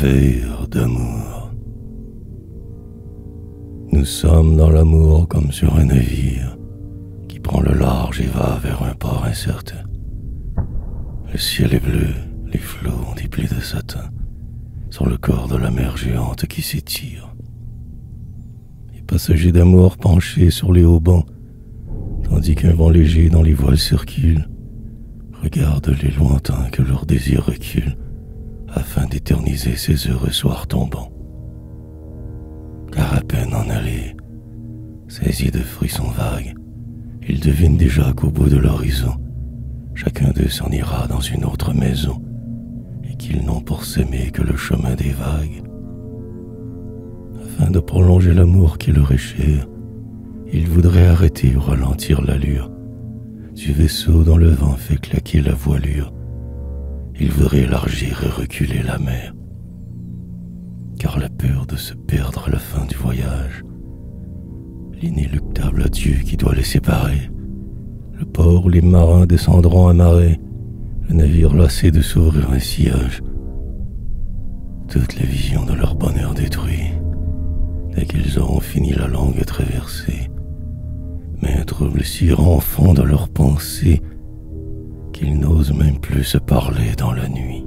Veilleur d'amour. Nous sommes dans l'amour comme sur un navire qui prend le large et va vers un port incertain. Le ciel est bleu, les flots ont des plis de satin sur le corps de la mer géante qui s'étire. Les passagers d'amour penchés sur les haubans, tandis qu'un vent léger dans les voiles circule, regardent les lointains que leur désir recule afin d'éterniser ces heureux soirs tombants. Car à peine en aller, saisis de frissons vagues, ils devinent déjà qu'au bout de l'horizon, chacun d'eux s'en ira dans une autre maison, et qu'ils n'ont pour s'aimer que le chemin des vagues. Afin de prolonger l'amour qui leur est cher, ils voudraient arrêter ou ralentir l'allure du vaisseau dont le vent fait claquer la voilure. Ils voudraient élargir et reculer la mer, car la peur de se perdre à la fin du voyage, l'inéluctable adieu qui doit les séparer, le port où les marins descendront à marée, le navire lassé de s'ouvrir un sillage, toutes les visions de leur bonheur détruit, dès qu'ils auront fini la longue traversée. Mais un trouble si renfant dans leurs pensées qu'ils n'osent même plus se parler dans la nuit.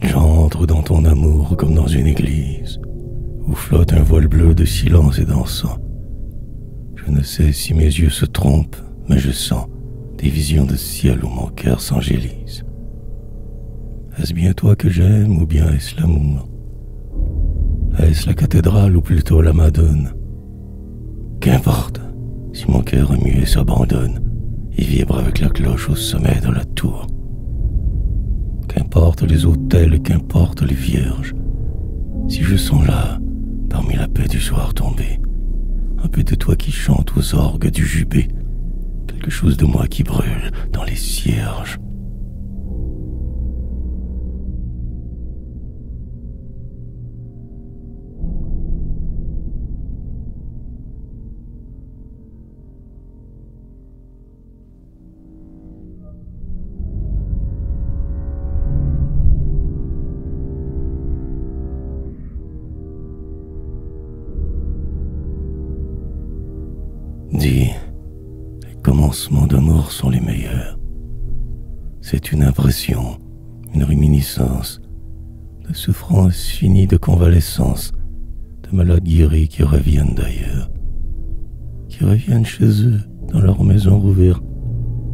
J'entre dans ton amour comme dans une église où flotte un voile bleu de silence et d'encens. Je ne sais si mes yeux se trompent, mais je sens des visions de ciel où mon cœur s'angélise. Est-ce bien toi que j'aime ou bien est-ce l'amour? Est-ce la cathédrale ou plutôt la Madone? Qu'importe, si mon cœur est muet s'abandonne et vibre avec la cloche au sommet de la tour. Qu'importe les autels, qu'importe les vierges, si je sens là, parmi la paix du soir tombé, un peu de toi qui chante aux orgues du jubé, quelque chose de moi qui brûle dans les cierges. Dis, les commencements d'amour sont les meilleurs. C'est une impression, une réminiscence, de souffrance finie, de convalescence, de malades guéris qui reviennent d'ailleurs, qui reviennent chez eux, dans leur maison rouverte,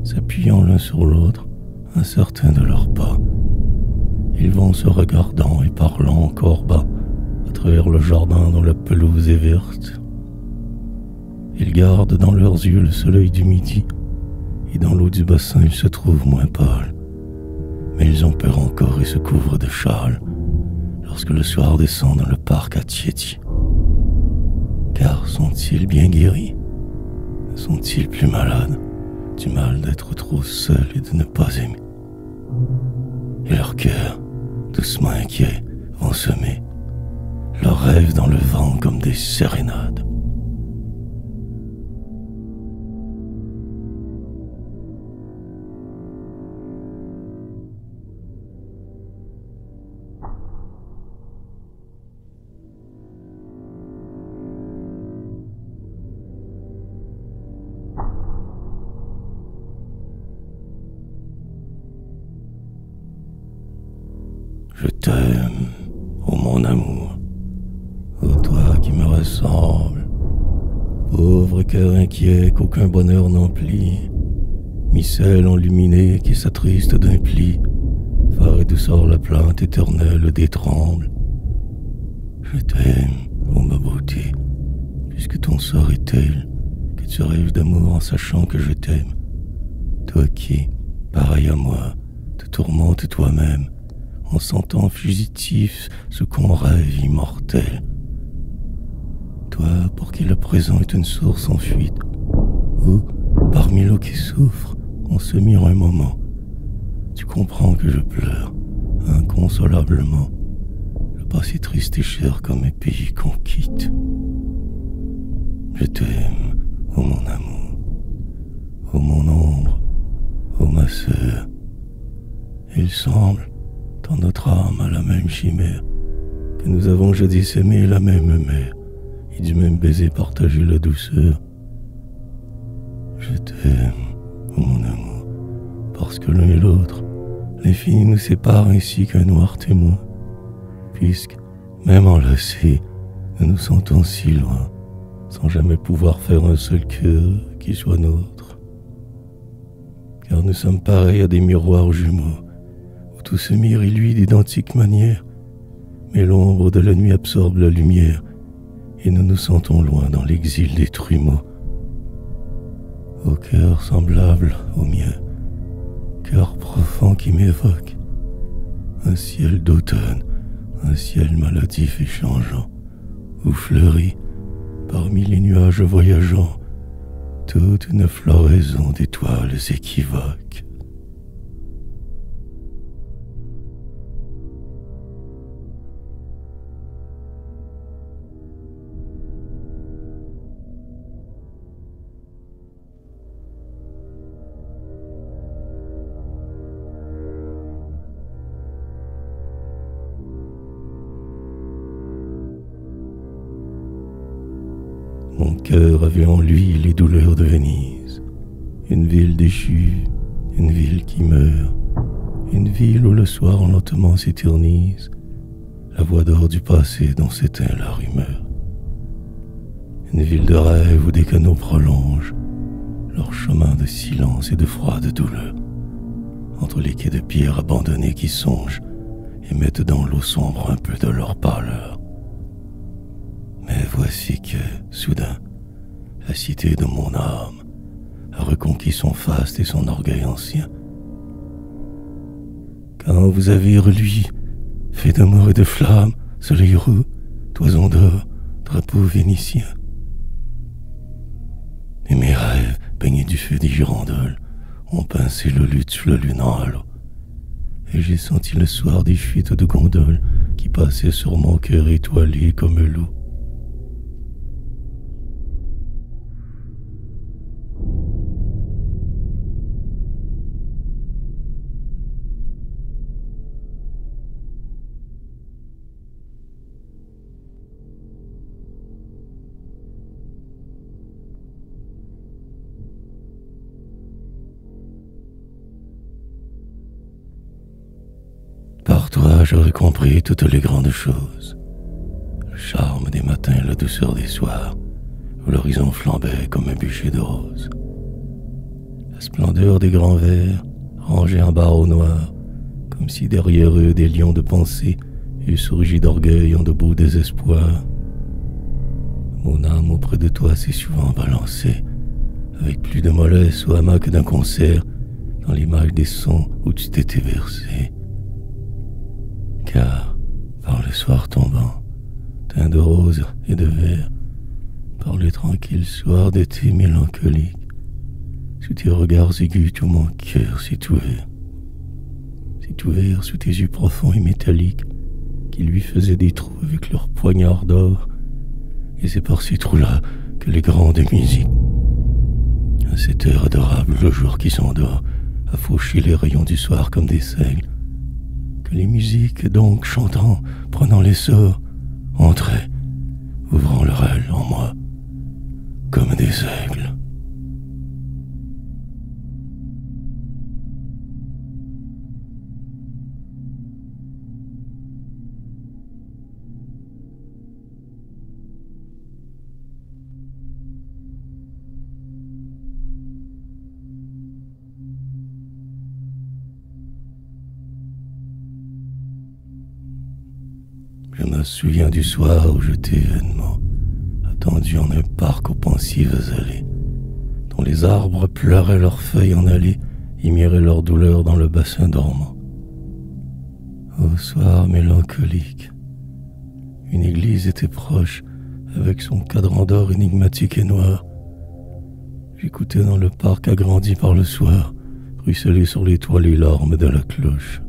s'appuyant l'un sur l'autre, incertains de leurs pas. Ils vont se regardant et parlant encore bas, à travers le jardin dont la pelouse est verte. Ils gardent dans leurs yeux le soleil du midi, et dans l'eau du bassin ils se trouvent moins pâles. Mais ils ont peur encore et se couvrent de châles lorsque le soir descend dans le parc à Tieti. Car sont-ils bien guéris? Sont-ils plus malades du mal d'être trop seuls et de ne pas aimer? Et leurs cœurs, doucement inquiets, vont semer leurs rêves dans le vent comme des sérénades. Je t'aime, ô mon amour, ô toi qui me ressemble, pauvre cœur inquiet qu'aucun bonheur n'emplit, micelle enluminée qui s'attriste d'un pli, phare d'où sort la plainte éternelle des trembles. Je t'aime, ô ma beauté, puisque ton sort est tel que tu rêves d'amour en sachant que je t'aime. Toi qui, pareil à moi, te tourmentes toi-même, en sentant fugitif ce qu'on rêve immortel. Toi, pour qui le présent est une source en fuite, où, parmi l'eau qui souffre, on se mire un moment, tu comprends que je pleure, inconsolablement, le passé triste et cher comme un pays qu'on quitte. Je t'aime, ô mon amour, ô mon ombre, ô ma sœur. Il semble, dans notre âme à la même chimère, que nous avons jadis aimé la même mère, et du même baiser partagé la douceur. Je t'aime, ô mon amour, parce que l'un et l'autre, l'infini nous sépare ainsi qu'un noir témoin, puisque, même enlacés, nous nous sentons si loin, sans jamais pouvoir faire un seul cœur qui soit nôtre. Car nous sommes pareils à des miroirs jumeaux, où tout se mire et luit d'identiques manières, mais l'ombre de la nuit absorbe la lumière, et nous nous sentons loin dans l'exil des trumeaux. Au cœur semblable au mien, cœur profond qui m'évoque un ciel d'automne, un ciel maladif et changeant, où fleurit, parmi les nuages voyageants, toute une floraison d'étoiles équivoques. Mon cœur avait en lui les douleurs de Venise, une ville déchue, une ville qui meurt, une ville où le soir lentement s'éternise, la voix d'or du passé dont s'éteint la rumeur. Une ville de rêve où des canaux prolongent leur chemin de silence et de froide douleur, entre les quais de pierre abandonnés qui songent et mettent dans l'eau sombre un peu de leur pâleur. Mais voici que, soudain, la cité de mon âme a reconquis son faste et son orgueil ancien. Quand vous avez reluit, fait d'amour et de flammes, soleil roux, toison d'or, drapeau vénitien. Et mes rêves, baignés du feu des girandoles, ont pincé le luth sous le lunan halo. Et j'ai senti le soir des fuites de gondoles qui passaient sur mon cœur étoilé comme l'eau. Par toi, j'aurais compris toutes les grandes choses. Le charme des matins, la douceur des soirs, où l'horizon flambait comme un bûcher de roses. La splendeur des grands vers, rangés en barreaux noirs, comme si derrière eux des lions de pensée eussent surgi d'orgueil en debout désespoir. Mon âme auprès de toi s'est souvent balancée, avec plus de mollesse ou amas que d'un concert, dans l'image des sons où tu t'étais versé. Car, par le soir tombant, teint de rose et de vert, par le tranquille soir d'été mélancolique, sous tes regards aigus tout mon cœur s'est ouvert. S'est ouvert sous tes yeux profonds et métalliques, qui lui faisaient des trous avec leurs poignards d'or, et c'est par ces trous-là que les grandes musiques, à cette heure adorable, le jour qui s'endort, a fauché les rayons du soir comme des seigles, les musiques donc chantant, prenant l'essor, entraient, ouvrant leur aile en moi, comme des aigles. Je me souviens du soir où je t'ai vainement attendu en un parc aux pensives allées, dont les arbres pleuraient leurs feuilles en allée et miraient leur douleur dans le bassin dormant. Au soir mélancolique, une église était proche avec son cadran d'or énigmatique et noir. J'écoutais dans le parc agrandi par le soir ruisseler sur les toits les larmes de la cloche.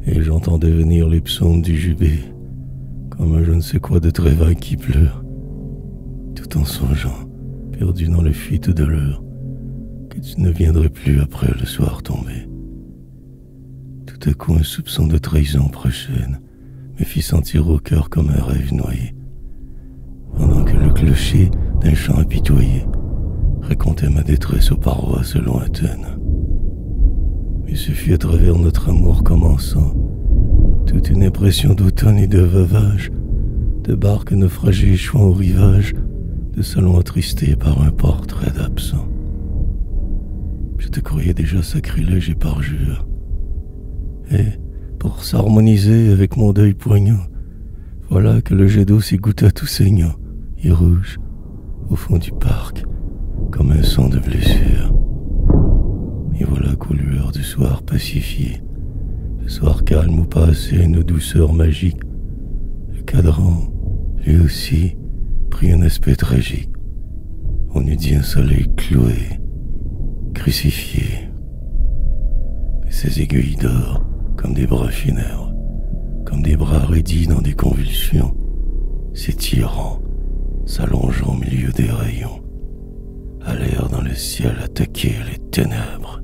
Et j'entendais venir les psaumes du jubé, comme un je ne sais quoi de très vague qui pleure, tout en songeant, perdu dans les fuites de l'heure, que tu ne viendrais plus après le soir tombé. Tout à coup un soupçon de trahison prochaine me fit sentir au cœur comme un rêve noyé, pendant que le clocher d'un chant apitoyé racontait ma détresse aux paroisses lointaines. Et ce fut à travers notre amour commençant, toute une impression d'automne et de veuvage, de barques naufragées échouant au rivage, de salons attristés par un portrait d'absent. Je te croyais déjà sacrilège et parjure, et, pour s'harmoniser avec mon deuil poignant, voilà que le jet d'eau s'y goûta tout saignant et rouge, au fond du parc, comme un sang de blessure. Et voilà qu'aux lueurs du soir pacifié, le soir calme où passait une douceur magique, le cadran, lui aussi, prit un aspect tragique. On eût dit un soleil cloué, crucifié, et ses aiguilles d'or, comme des bras funèbres, comme des bras raidis dans des convulsions, s'étirant, s'allongeant au milieu des rayons, allèrent dans le ciel attaquer les ténèbres.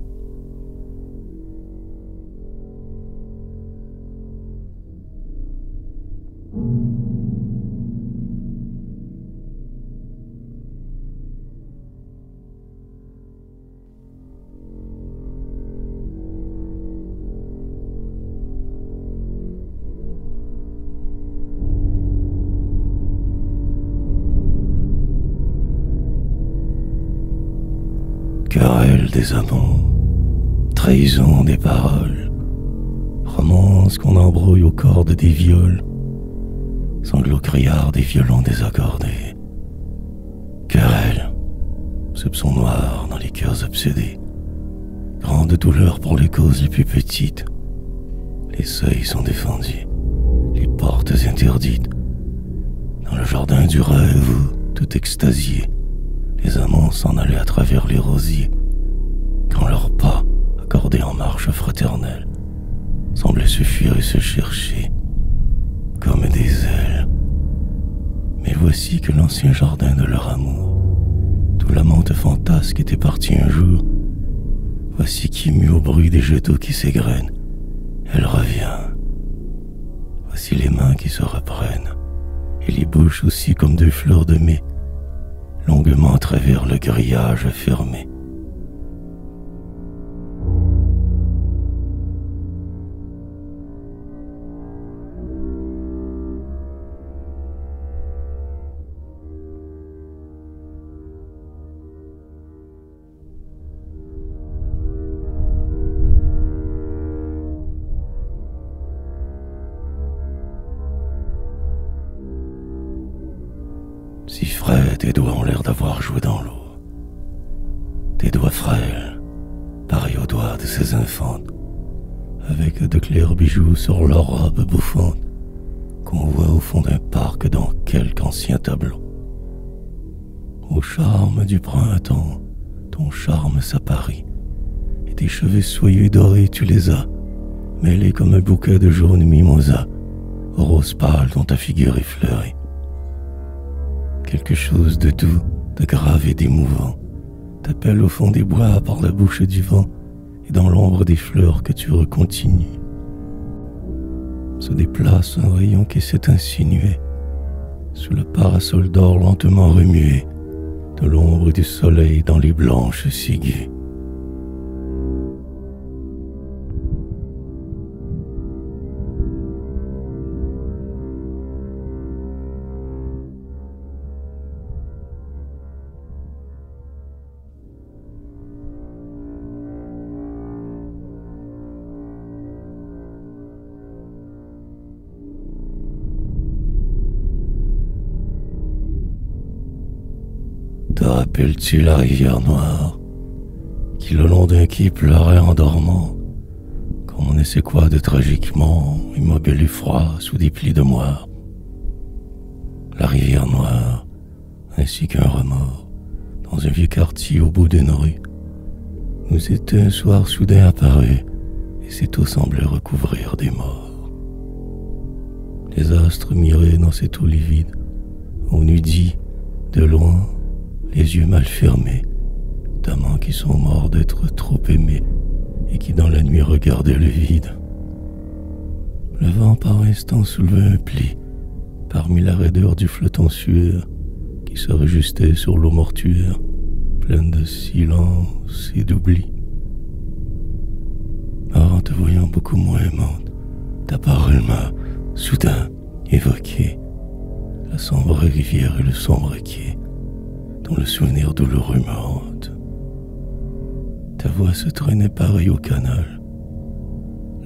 Querelle des amants, trahison des paroles, romance qu'on embrouille aux cordes des viols, sanglots criards des violons désaccordés. Querelle, soupçon noir dans les cœurs obsédés, grande douleur pour les causes les plus petites. Les seuils sont défendus, les portes interdites. Dans le jardin du rêve où, tout extasié, les amants s'en allaient à travers les rosiers, quand leurs pas, accordés en marche fraternelle, semblaient se fuir et se chercher, comme des ailes. Mais voici que l'ancien jardin de leur amour, d'où l'amante fantasque était partie un jour, voici qu'émue au bruit des jets d'eau qui s'égrènent, elle revient. Voici les mains qui se reprennent, et les bouches aussi comme deux fleurs de mai, longuement à travers le grillage fermé. Si frais, tes doigts ont l'air d'avoir joué dans l'eau. Tes doigts frêles, pareils aux doigts de ces infantes, avec de clairs bijoux sur leurs robes bouffantes, qu'on voit au fond d'un parc dans quelque ancien tableau. Au charme du printemps, ton charme s'apparit, et tes cheveux soyeux dorés tu les as, mêlés comme un bouquet de jaunes mimosas, aux roses pâles dont ta figure est fleurie. Quelque chose de doux, de grave et d'émouvant t'appelle au fond des bois par la bouche du vent et dans l'ombre des fleurs que tu recontinues. Se déplace un rayon qui s'est insinué sous le parasol d'or lentement remué de l'ombre du soleil dans les blanches ciguës. Te rappelles-tu la rivière noire qui le long d'un quai pleurait en dormant, comme on ne sait quoi de tragiquement immobile et froid sous des plis de moire? la rivière noire, ainsi qu'un remords, dans un vieux quartier au bout d'une rue, nous était un soir soudain apparu, et ses eaux semblaient recouvrir des morts. Les astres miraient dans cette eau livide, on eût dit, de loin, les yeux mal fermés, d'amants qui sont morts d'être trop aimés, et qui dans la nuit regardaient le vide. Le vent par instant soulevait un pli, parmi la raideur du flottant sueur, qui se rajustait sur l'eau mortuaire, pleine de silence et d'oubli. Or, en te voyant beaucoup moins aimante, ta parole m'a, soudain, évoqué la sombre rivière et le sombre quai, dont le souvenir douloureux me hante. Ta voix se traînait pareil au canal.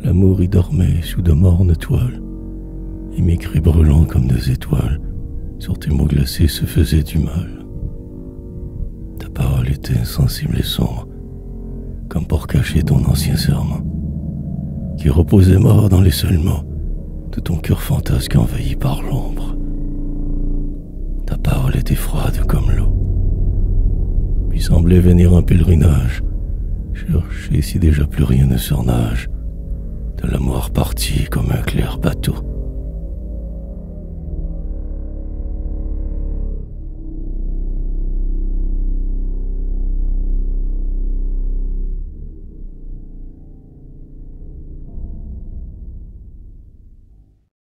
L'amour y dormait sous de mornes toiles, et mes cris brûlants comme des étoiles sur tes mots glacés se faisaient du mal. Ta parole était insensible et sombre, comme pour cacher ton ancien serment, qui reposait mort dans les seuls mots de ton cœur fantasque envahi par l'ombre. Ta parole était froide comme l'eau, puis semblait venir en pèlerinage, chercher si déjà plus rien ne surnage, de l'amour parti comme un clair bateau.